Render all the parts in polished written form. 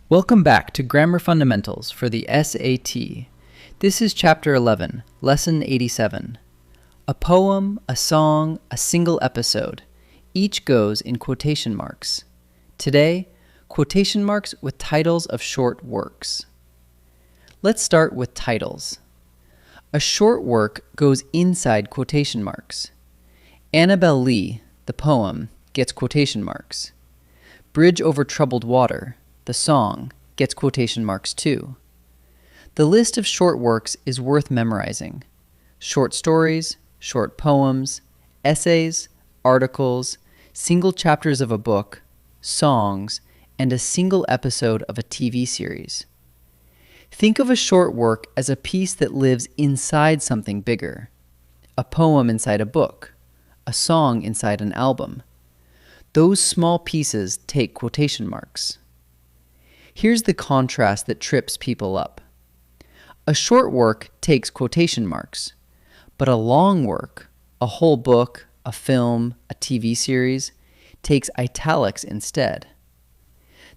Welcome back to Grammar Fundamentals for the SAT. This is Chapter 11, Lesson 87. A poem, a song, a single episode. Each goes in quotation marks. Today, quotation marks with titles of short works. Let's start with titles. A short work goes inside quotation marks. Annabel Lee, the poem, gets quotation marks. Bridge over Troubled Water, the song, gets quotation marks too. The list of short works is worth memorizing. Short stories, short poems, essays, articles, single chapters of a book, songs, and a single episode of a TV series. Think of a short work as a piece that lives inside something bigger. A poem inside a book, a song inside an album. Those small pieces take quotation marks. Here's the contrast that trips people up. A short work takes quotation marks, but a long work, a whole book, a film, a TV series, takes italics instead.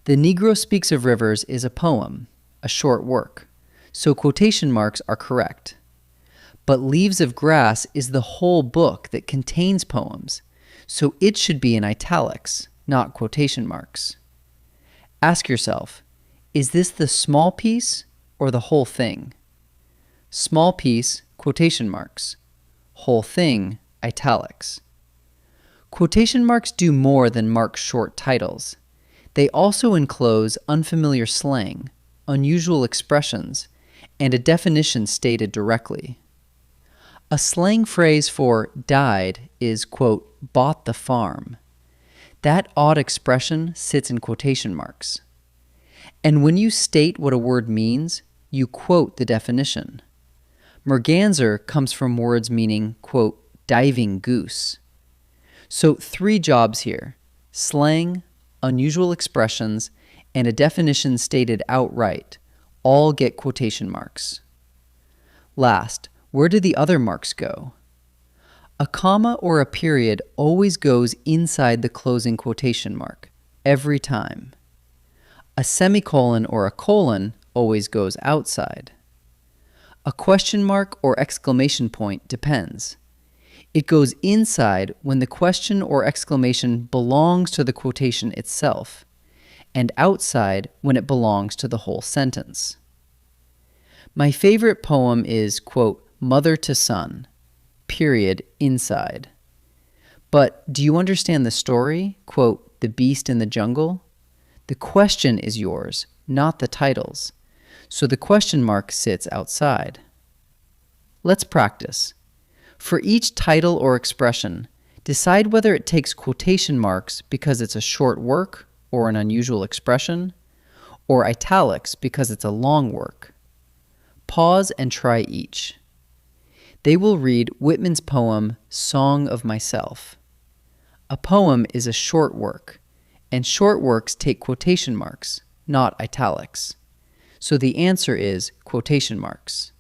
The Negro Speaks of Rivers is a poem, a short work, so quotation marks are correct. But Leaves of Grass is the whole book that contains poems, so it should be in italics, not quotation marks. Ask yourself, is this the small piece or the whole thing? Small piece, quotation marks. Whole thing, italics. Quotation marks do more than mark short titles. They also enclose unfamiliar slang, unusual expressions, and a definition stated directly. A slang phrase for died is, quote, bought the farm. That odd expression sits in quotation marks. And when you state what a word means, you quote the definition. Merganser comes from words meaning, quote, diving goose. So 3 jobs here: slang, unusual expressions, and a definition stated outright, all get quotation marks. Last, where do the other marks go? A comma or a period always goes inside the closing quotation mark, every time. A semicolon or a colon always goes outside. A question mark or exclamation point depends. It goes inside when the question or exclamation belongs to the quotation itself, and outside when it belongs to the whole sentence. My favorite poem is, quote, Mother to Son, period, inside. But do you understand the story, quote, The Beast in the Jungle? The question is yours, not the titles, so the question mark sits outside. Let's practice. For each title or expression, decide whether it takes quotation marks because it's a short work or an unusual expression, or italics because it's a long work. Pause and try each. They will read Whitman's poem, Song of Myself. A poem is a short work, and short works take quotation marks, not italics. So the answer is quotation marks.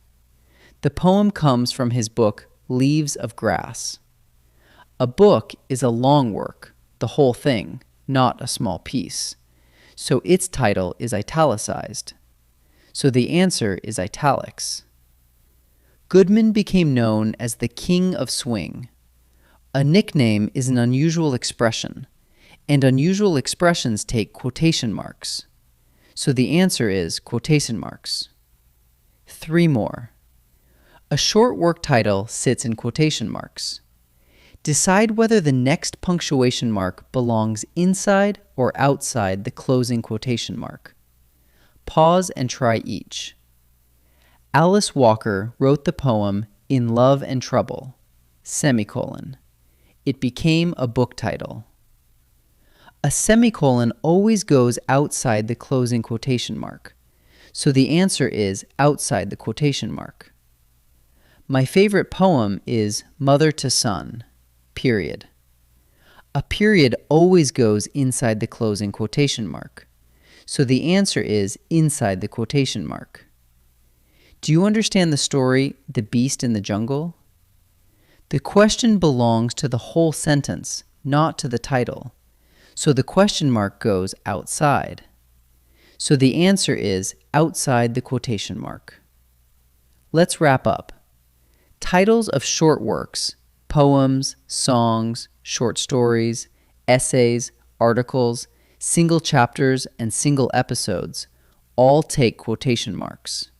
The poem comes from his book, Leaves of Grass. A book is a long work, the whole thing, not a small piece. So its title is italicized. So the answer is italics. Goodman became known as the King of Swing. A nickname is an unusual expression, and unusual expressions take quotation marks. So the answer is quotation marks. 3 more. A short work title sits in quotation marks. Decide whether the next punctuation mark belongs inside or outside the closing quotation mark. Pause and try each. Alice Walker wrote the poem In Love and Trouble, semicolon. It became a book title. A semicolon always goes outside the closing quotation mark, so the answer is outside the quotation mark. My favorite poem is Mother to Son, period. A period always goes inside the closing quotation mark, so the answer is inside the quotation mark. Do you understand the story, The Beast in the Jungle? The question belongs to the whole sentence, not to the title, so the question mark goes outside. So the answer is outside the quotation mark. Let's wrap up. Titles of short works, poems, songs, short stories, essays, articles, single chapters, and single episodes all take quotation marks.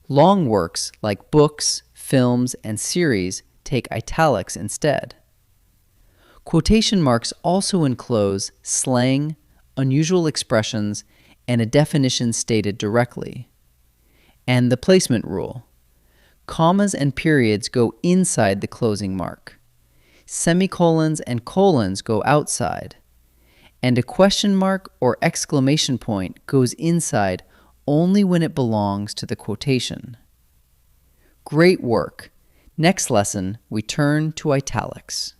Long works like books, films, and series take italics instead. Quotation marks also enclose slang, unusual expressions, and a definition stated directly. And the placement rule. Commas and periods go inside the closing mark. Semicolons and colons go outside. And a question mark or exclamation point goes inside only when it belongs to the quotation. Great work! Next lesson, we turn to italics.